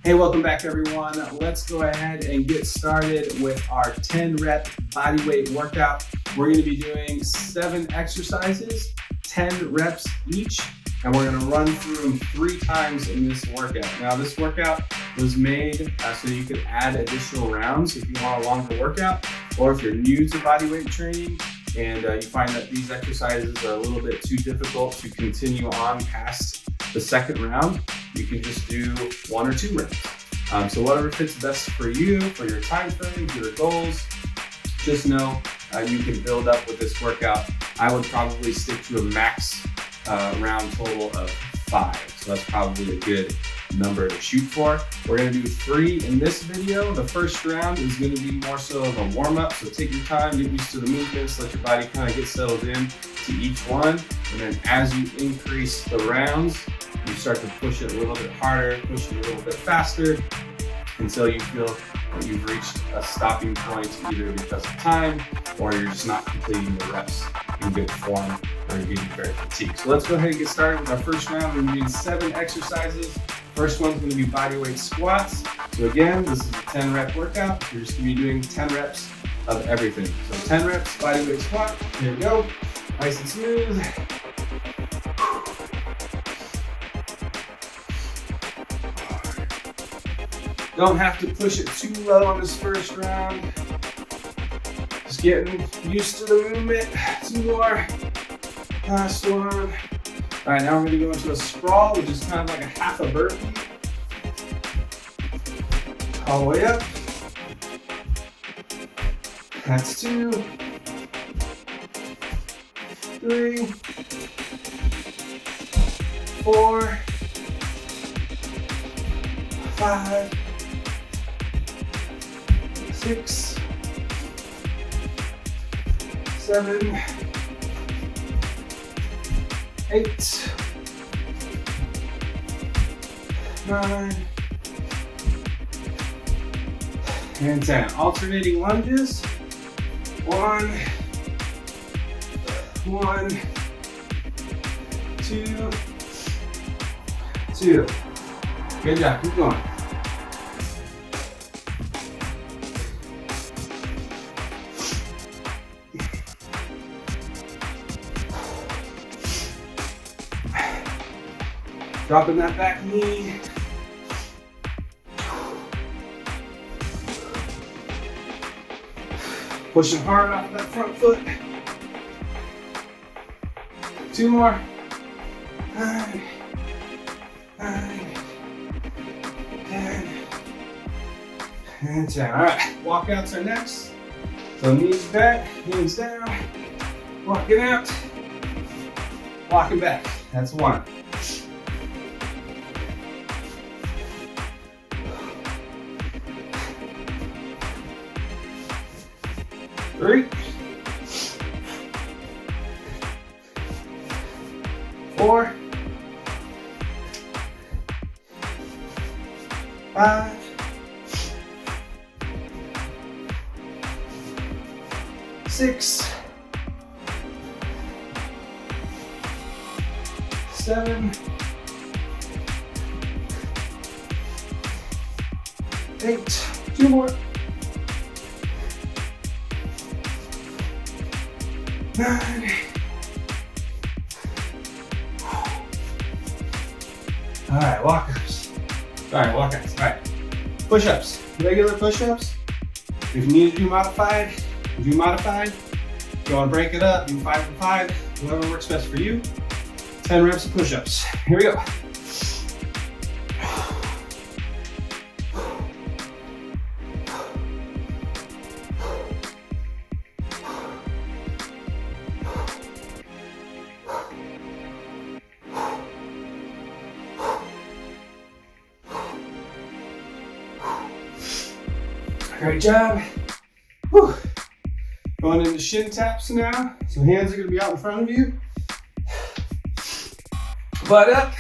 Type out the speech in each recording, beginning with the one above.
Hey, welcome back everyone. Let's go ahead and get started with our 10 rep body weight workout. We're going to be doing 7 exercises, 10 reps each, and we're going to run through them 3 times in this workout. Now this workout was made so you could add additional rounds if you want a longer workout, or if you're new to body weight training and you find that these exercises are a little bit too difficult to continue on past the second round, you can just do 1 or 2 reps. So whatever fits best for you, for your time frame, for your goals, just know you can build up with this workout. I would probably stick to a max round total of 5. So that's probably a good number to shoot for. We're going to do 3 in this video. The first round is going to be more so of a warm-up, so take your time, get used to the movements, let your body kind of get settled in to each one, and then as you increase the rounds, you start to push it a little bit harder, push it a little bit faster, until you feel that you've reached a stopping point, either because of time or you're just not completing the reps in good form or you're getting very fatigued. So let's go ahead and get started with our first round. We're going to be doing 7 exercises. First one's going to be bodyweight squats. So again, this is a 10 rep workout. You're just going to be doing 10 reps of everything. So 10 reps, bodyweight squat. Here we go. Nice and smooth. Don't have to push it too low on this first round. Just getting used to the movement. 2 more. Last one. All right, now we're gonna go into a sprawl, which is kind of like a half a burpee. All the way up. That's 2. 3. 4. 5. 6, 7, 8, 9, and 10. Alternating lunges. 1, 1, 2, 2. Good job, keep going. Dropping that back knee. Pushing hard off that front foot. 2 more. 9, 9, 10, and 10. All right, walkouts are next. So knees back, hands down, walking out, walking back. That's 1. 3, 4, 5, 6, 7, 8, 2 more. 9. All right, walkouts. All right, walkouts. All right, push-ups. Regular push-ups. If you need to do modified, do modified. If you want to break it up, do 5 and 5. Whatever works best for you. 10 reps of push-ups. Here we go. Great job. Whew. Going into shin taps now. So hands are going to be out in front of you. Butt up.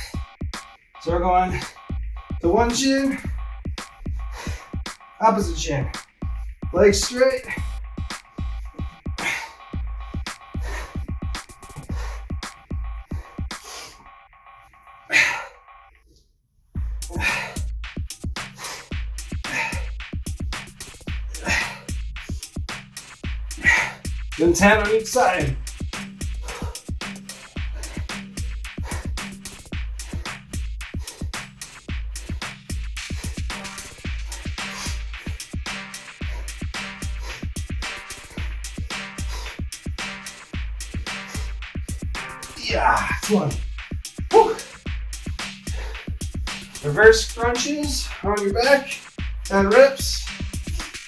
So we're going to one shin, opposite shin. Legs straight. Then 10 on each side. Yeah, 20. Woo. Reverse crunches on your back. 10 reps.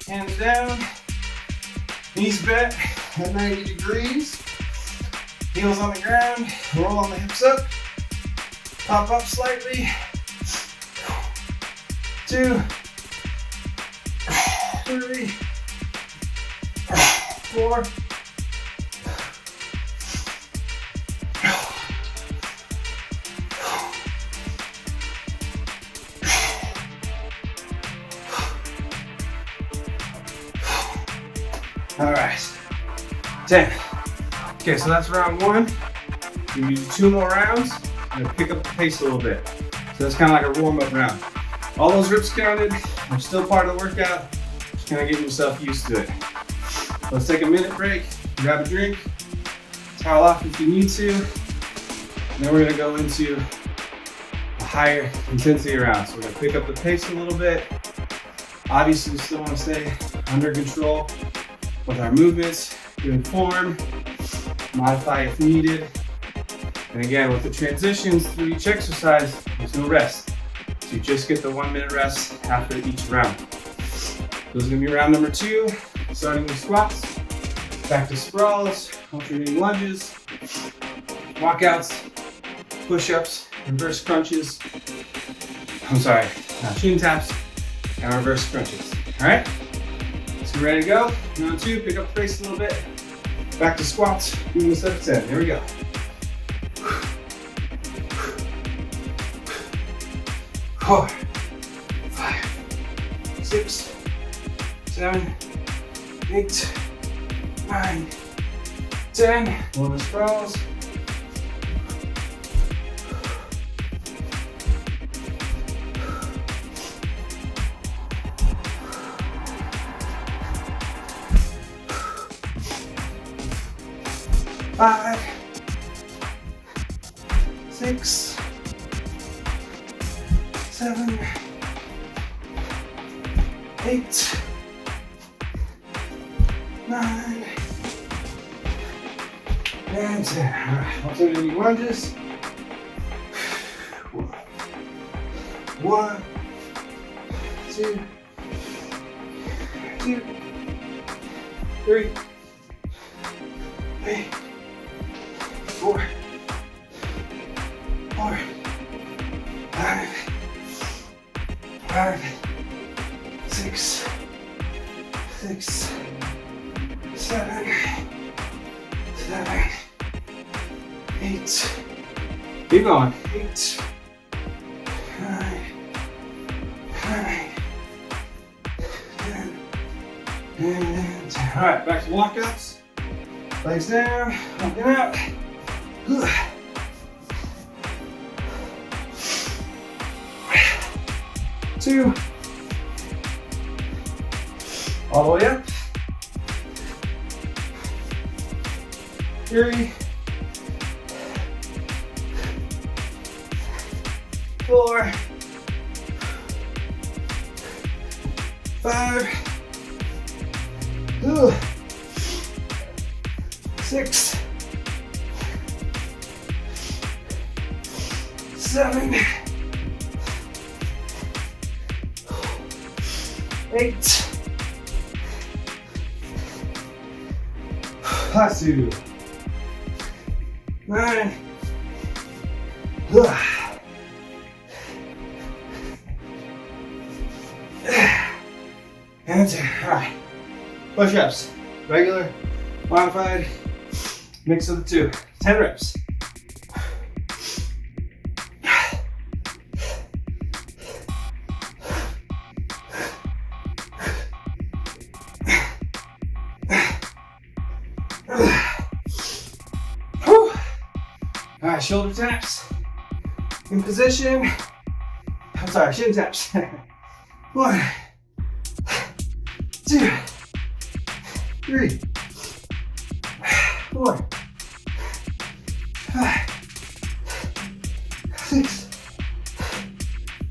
Hands down. Knees bent at 90 degrees. Heels on the ground. Roll on the hips up. Pop up slightly. 2, 3, 4. All right, 10. Okay, so that's round 1. You do 2 more rounds and pick up the pace a little bit. So that's kind of like a warm-up round. All those reps counted. I'm still part of the workout. Just kind of getting yourself used to it. Let's take a minute break, grab a drink, towel off if you need to. And then we're gonna go into a higher intensity round. So we're gonna pick up the pace a little bit. Obviously, we still wanna stay under control with our movements, good form, modify if needed. And again, with the transitions through each exercise, there's no rest. So you just get the 1 minute rest after each round. This is gonna be round number 2, starting with squats, back to sprawls, alternating lunges, walkouts, push-ups, reverse crunches, shin taps, and reverse crunches, all right? So ready to go? Round 2, pick up the pace a little bit. Back to squats, doing a set of 10. Here we go. 4, 5, 6, 7, 8, 9, 10. One of the sprawls. Five, 6, 7, 8, 9, and 10. All right, alternating lunges. 1, 2, 2, 3, 4, 5, 6, 7, 8. Keep going. 8, 9, 10, and 10. All right, back to walkouts. Legs down, walking out. 2, all the way up. 3, 4, 5, 6, 7, 8. Last 2. 9. And 10. All right. Push-ups. Regular, modified, mix of the 2. 10 reps. All right, shoulder taps in position. Shin taps. 1, 2, 3, 4, 5, 6,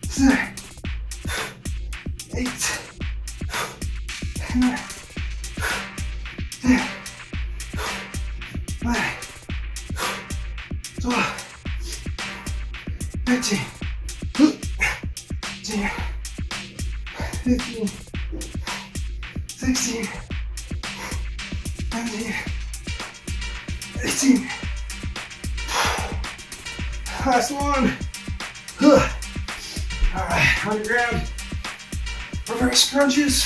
7, 8, 9, 10, 11, 12, 13, 14, 15, 16, 17, 18. Last one. All right, on the ground. Reverse crunches.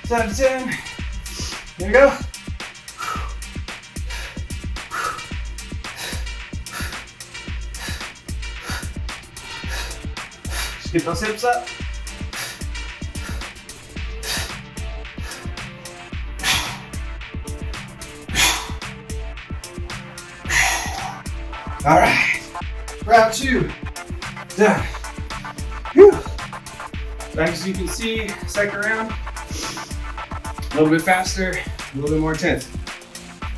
7 to 10. There you go. Just get those hips up. All right, round 2, done. Whew. As you can see, second round, a little bit faster, a little bit more intense.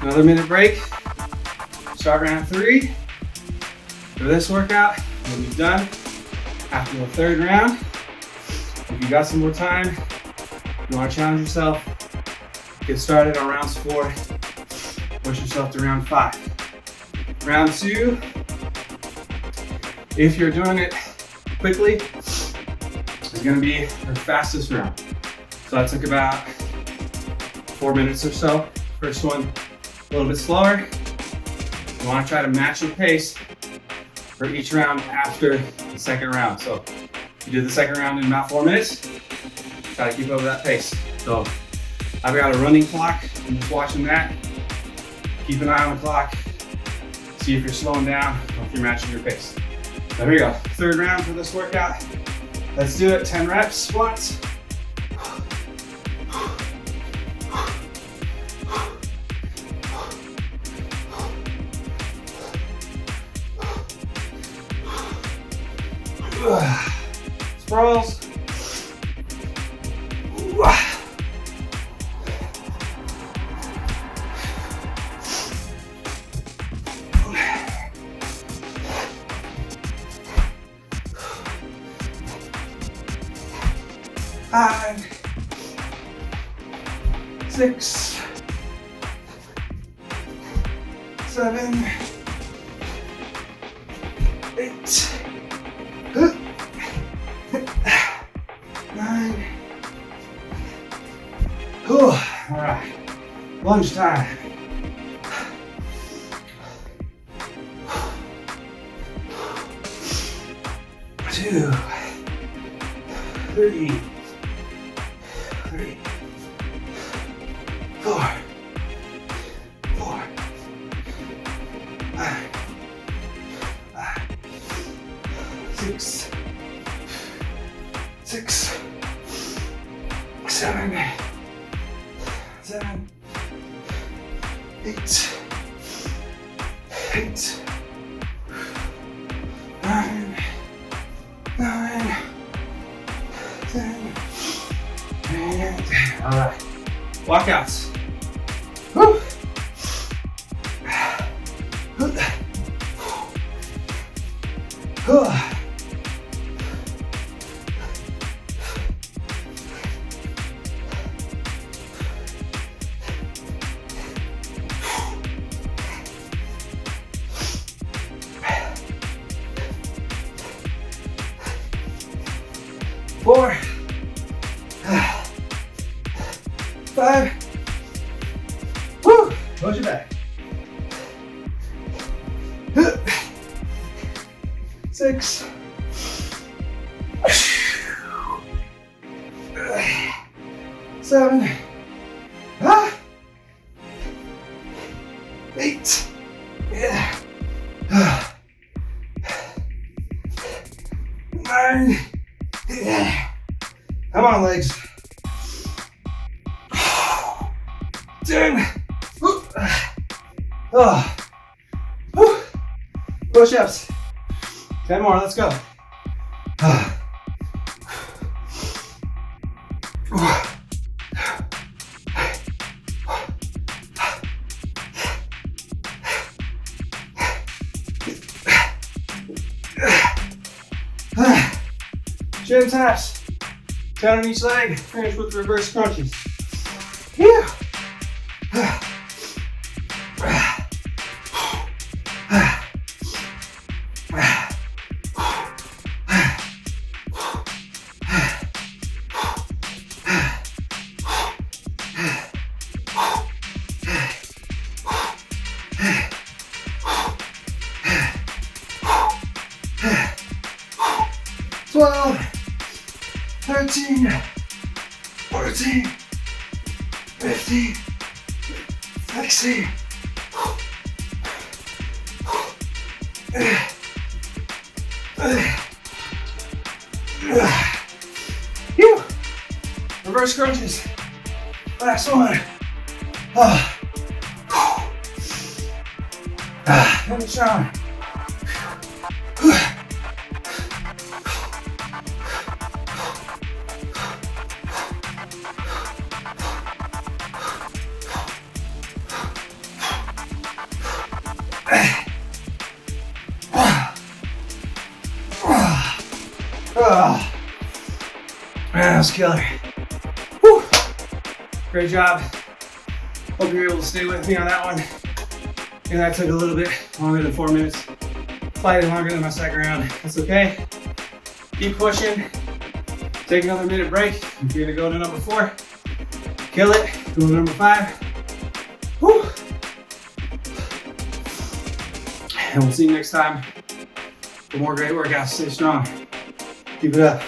Another minute break, start round 3. For this workout, we'll be done after the third round. If you got some more time, you wanna challenge yourself, get started on rounds 4, push yourself to round 5. Round 2, if you're doing it quickly, is gonna be your fastest round. So that took about 4 minutes or so. First one, a little bit slower. You wanna try to match your pace for each round after the second round. So you did the second round in about 4 minutes, try to keep up with that pace. So I've got a running clock, I'm just watching that. Keep an eye on the clock. See if you're slowing down or if you're matching your pace. So here we go. Third round for this workout. Let's do it. 10 reps, squats. Sprawls. 5, 6, 7, 8, 9. All right, lunge time. 2, 3, 4, 5, 6, 7, 8, 9, 10, and all right, walkouts. Woo. 4, 5. Woo! Push it back. 6. 7. 8. Yeah. 9. Yeah. Come on, legs. 10. Push-ups. 10 more, let's go. Shin taps. 10 on each leg. Finish with reverse crunches. Yeah. Twelve, 13, 14, 15, 16. Phew. Reverse crunches. Last one. In the shower. Man, that was killer. Whew. Great job. Hope you're able to stay with me on that one. And that took a little bit longer than 4 minutes. Slightly longer than my second round. That's okay. Keep pushing. Take another minute break. If you're gonna go to number 4, kill it. Go to number 5. Whew. And we'll see you next time for more great workouts. Stay strong. Keep it up.